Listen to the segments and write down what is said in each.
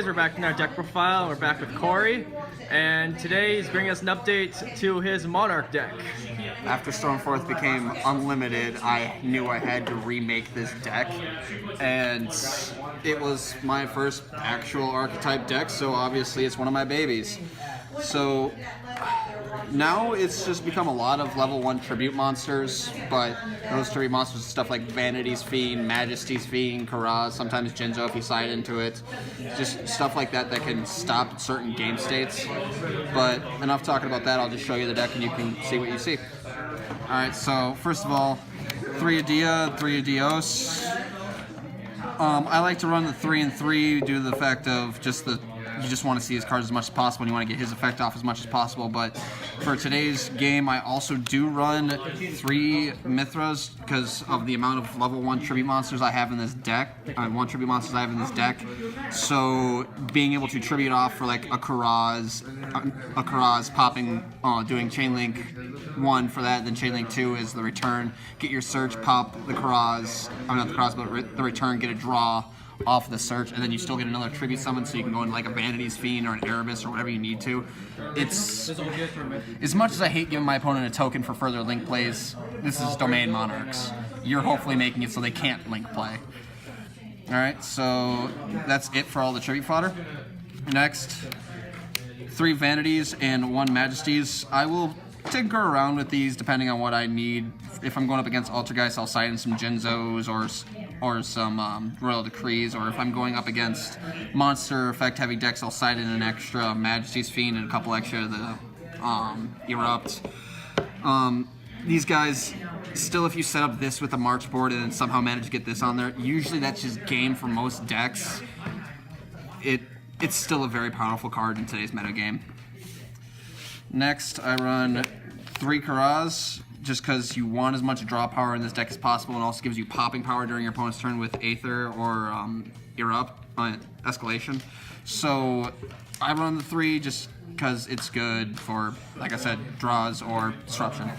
guys, we're back in our deck profile. We're back with Kory, and today he's bringing us an update to his Monarch deck. After Stormforth became unlimited, I knew I had to remake this deck, and it was my first actual archetype deck, so obviously it's one of my babies. So now it's just become a lot of level 1 tribute monsters, but those tribute monsters are stuff like Vanity's Fiend, Majesty's Fiend, Karaz, sometimes Yugioh if you side into it. Just stuff like that that can stop certain game states. But enough talking about that, I'll just show you the deck and you can see what you see. Alright, so first of all, 3 Yugioh, 3 Yugiohs. I like to run the 3 and 3 due to the fact of you just want to see his cards as much as possible and you want to get his effect off as much as possible. But for today's game, I also do run 3 Mithras because of the amount of level 1 tribute monsters I have in this deck. 1 tribute monsters I have in this deck. So being able to tribute off for like a Karaz popping, doing Chain Link 1 for that, then Chain Link 2 is the return. Get your search, pop the Karaz, not the Karaz, but the return, get a draw off the search, and then you still get another tribute summon, so you can go into like a Vanity's Fiend or an Erebus or whatever you need to. It's as much as I hate giving my opponent a token for further link plays, this is Domain Monarchs. You're hopefully making it so they can't link play. Alright, so that's it for all the tribute fodder. Next, 3 Vanities and 1 Majesties. I will tinker around with these depending on what I need. If I'm going up against Altergeist, I'll side in some Jinzos or some Royal Decrees, or if I'm going up against monster effect heavy decks, I'll side in an extra Majesty's Fiend and a couple extra of the Erupt. These guys, still, if you set up this with a March board and then somehow manage to get this on there, usually that's just game for most decks. It's still a very powerful card in today's metagame. Next, I run 3 Karaz, just because you want as much draw power in this deck as possible, and also gives you popping power during your opponent's turn with Aether or Erupt Escalation. So I run the 3 just because it's good for, like I said, draws or disruption.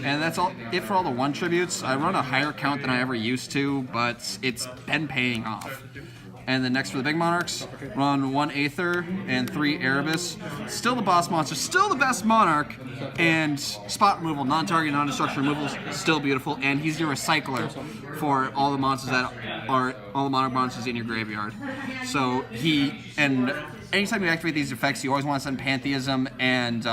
And that's it for all the 1 tributes. I run a higher count than I ever used to, but it's been paying off. And then next for the big Monarchs, run 1 Aether and 3 Erebus. Still the boss monster, still the best Monarch, and spot removal, non-target, non-destruction removal, still beautiful. And he's your recycler for all the monsters that are all the Monarch monsters in your graveyard. So anytime you activate these effects, you always want to send Pantheism and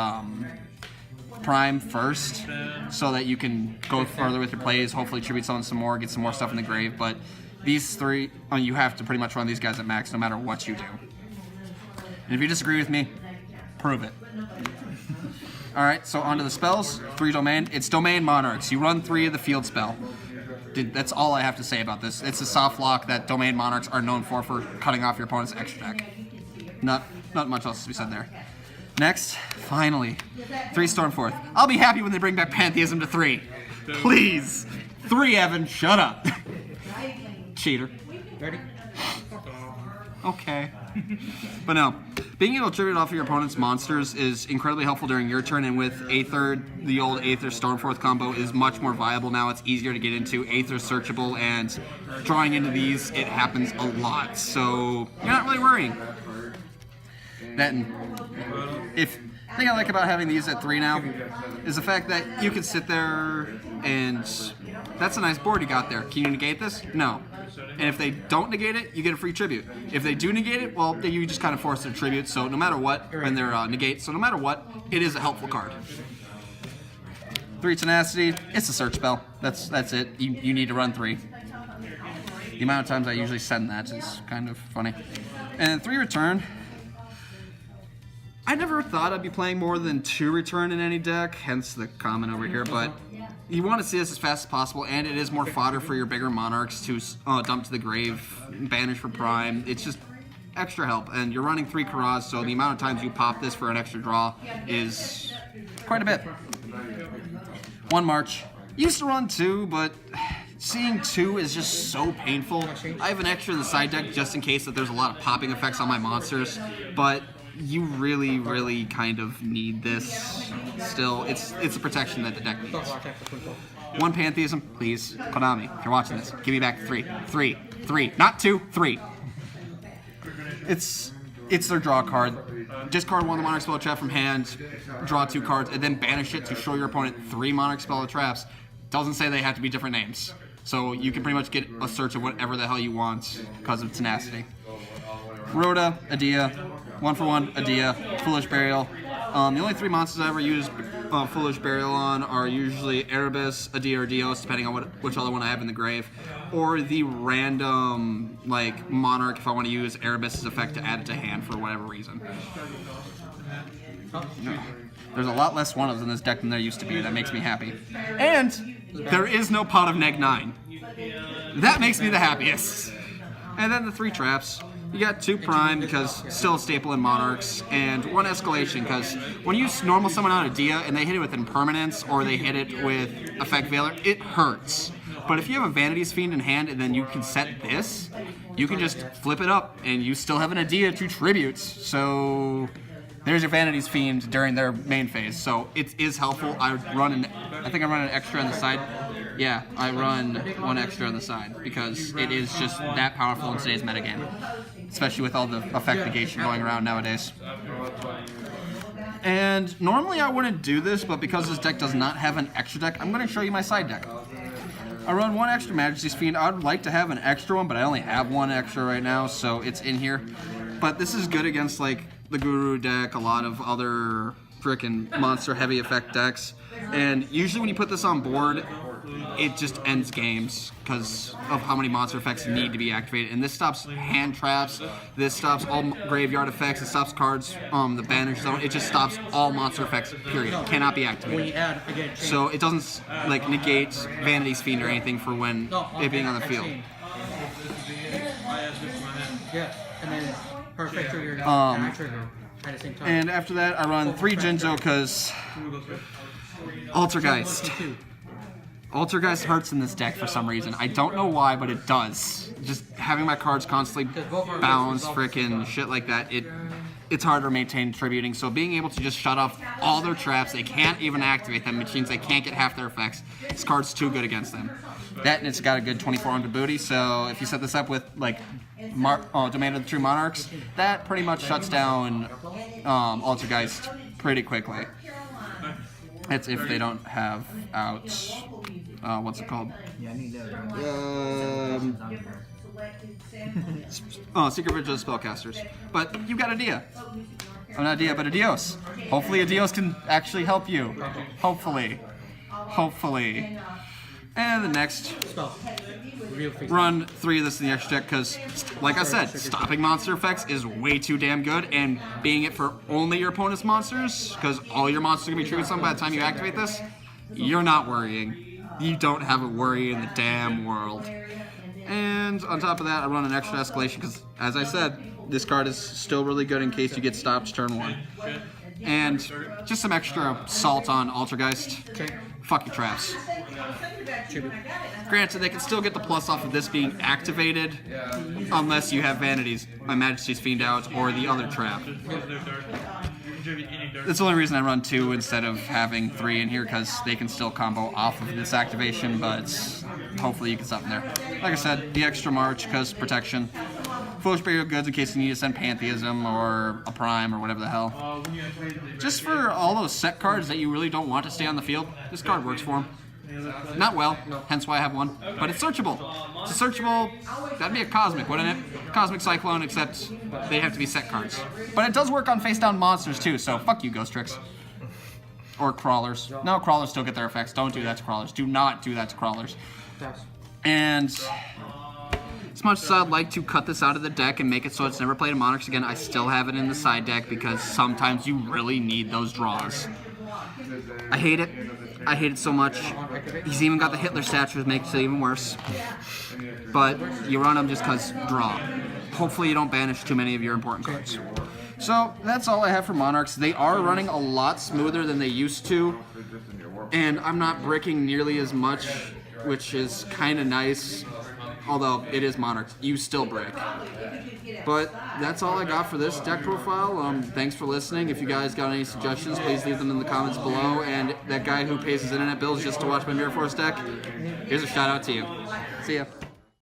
Prime first, so that you can go further with your plays. Hopefully tribute summon some more, get some more stuff in the grave, but these 3, you have to pretty much run these guys at max no matter what you do. And if you disagree with me, prove it. Alright, so onto the spells. 3 Domain. It's Domain Monarchs. You run 3 of the field spell. That's all I have to say about this. It's a soft lock that Domain Monarchs are known for cutting off your opponent's extra deck. Not much else to be said there. Next, finally, 3 Stormforth. I'll be happy when they bring back Pantheism to 3. Please. 3, Evan, shut up. Cheater. Ready? Okay. But no, being able to tribute off of your opponent's monsters is incredibly helpful during your turn, and with Aether, the old Aether Stormforth combo is much more viable now. It's easier to get into. Aether's searchable, and drawing into these, it happens a lot, so you're not really worrying. The thing I like about having these at 3 now is the fact that you can sit there and that's a nice board you got there. Can you negate this? No. And if they don't negate it, you get a free tribute. If they do negate it, well, you just kind of force their tribute. So no matter what, when they're negate, so no matter what, it is a helpful card. 3 Tenacity, it's a search spell. That's it. You need to run 3. The amount of times I usually send that is kind of funny. And 3 Return. I never thought I'd be playing more than 2 Return in any deck, hence the comment over here, but you want to see this as fast as possible, and it is more fodder for your bigger Monarchs to dump to the grave, banish for Prime. It's just extra help, and you're running 3 Karaz, so the amount of times you pop this for an extra draw is quite a bit. 1 March. Used to run 2, but seeing 2 is just so painful. I have an extra in the side deck just in case that there's a lot of popping effects on my monsters, but you really, really kind of need this still. It's a protection that the deck needs. 1 Pantheism, please. Konami, if you're watching this, give me back 3. 3. Not 2, 3. It's it's their draw card. Discard one of the Monarch spell trap from hand, draw 2 cards, and then banish it to show your opponent 3 Monarch spell traps. Doesn't say they have to be different names. So you can pretty much get a search of whatever the hell you want because of tenacity. Rhoda, Adia, 1-for-1, Adia, Foolish Burial. The only 3 monsters I ever use Foolish Burial on are usually Erebus, Adia, or Dios, depending on which other one I have in the grave, or the random like Monarch if I want to use Erebus' effect to add it to hand for whatever reason. There's a lot less one-ofs in this deck than there used to be. That makes me happy. And there is no pot of neg 9. That makes me the happiest. And then the 3 traps. You got 2 Prime, because still a staple in Monarchs, and 1 Escalation, because when you normal summon out a Dia and they hit it with Impermanence, or they hit it with Effect Veiler, it hurts. But if you have a Vanity's Fiend in hand and then you can set this, you can just flip it up, and you still have an Adia to tribute. So there's your Vanity's Fiend during their main phase. So it is helpful. I think I run an extra on the side. Yeah, I run 1 extra on the side because it is just that powerful in today's metagame, especially with all the effect negation going around nowadays. And normally I wouldn't do this, but because this deck does not have an extra deck, I'm going to show you my side deck. I run 1 extra Majesty's Fiend. I would like to have an extra one, but I only have 1 extra right now, so it's in here. But this is good against like the Guru deck, a lot of other frickin' monster heavy effect decks. And usually when you put this on board, it just ends games because of how many monster effects need to be activated. And this stops hand traps, this stops all graveyard effects, it stops cards, the banish zone, it just stops all monster effects, period. It cannot be activated. So it doesn't like negate Vanity's Fiend or anything for when it being on the field. Yeah, and then perfect trigger, trigger at the same time. And after that, I run 3 Jinzo because Altergeist. Altergeist hurts in this deck for some reason. I don't know why, but it does. Just having my cards constantly bounce, frickin' shit like that, it's hard to maintain tributing. So being able to just shut off all their traps, they can't even activate them, which means they can't get half their effects. This card's too good against them. That and it's got a good 2400 booty, so if you set this up with like Domain of the True Monarchs, that pretty much shuts down Altergeist pretty quickly. It's if they don't have out, what's it called? Secret Vigil Spellcasters. But you've got Adia. Oh, not Adia, but Adios. Hopefully Adios can actually help you. Hopefully. Hopefully. And the next, run 3 of this in the extra deck because, like I said, stopping monster effects is way too damn good, and being it for only your opponent's monsters, because all your monsters are going to be triggered some by the time you activate this, you're not worrying. You don't have a worry in the damn world. And on top of that, I run an extra Escalation because, as I said, this card is still really good in case you get stopped turn 1. And just some extra salt on Altergeist. Fuck your traps. Granted, they can still get the plus off of this being activated unless you have my Majesty's Fiend out or the other trap. That's the only reason I run 2 instead of having 3 in here, because they can still combo off of this activation, but hopefully you can stop them there. Like I said, the extra March because protection. Foolish Burial Goods in case you need to send Pantheism or a Prime or whatever the hell. Just for all those set cards that you really don't want to stay on the field, this card works for them. Not well, hence why I have 1, but it's searchable. It's a searchable, that'd be a Cosmic, wouldn't it? Cosmic Cyclone, except they have to be set cards. But it does work on face-down monsters too, so fuck you, Ghost Tricks. Or Crawlers. No, Crawlers still get their effects. Don't do that to Crawlers. Do not do that to Crawlers. And as much as I'd like to cut this out of the deck and make it so it's never played in Monarchs again, I still have it in the side deck because sometimes you really need those draws. I hate it. I hate it so much. He's even got the Hitler statue, which makes it even worse. But you run them just because draw. Hopefully you don't banish too many of your important cards. So that's all I have for Monarchs. They are running a lot smoother than they used to. And I'm not bricking nearly as much, which is kind of nice. Although it is Monarchs, you still break. But that's all I got for this deck profile. Thanks for listening. If you guys got any suggestions, please leave them in the comments below. And that guy who pays his internet bills just to watch my Mirror Force deck, here's a shout out to you. See ya.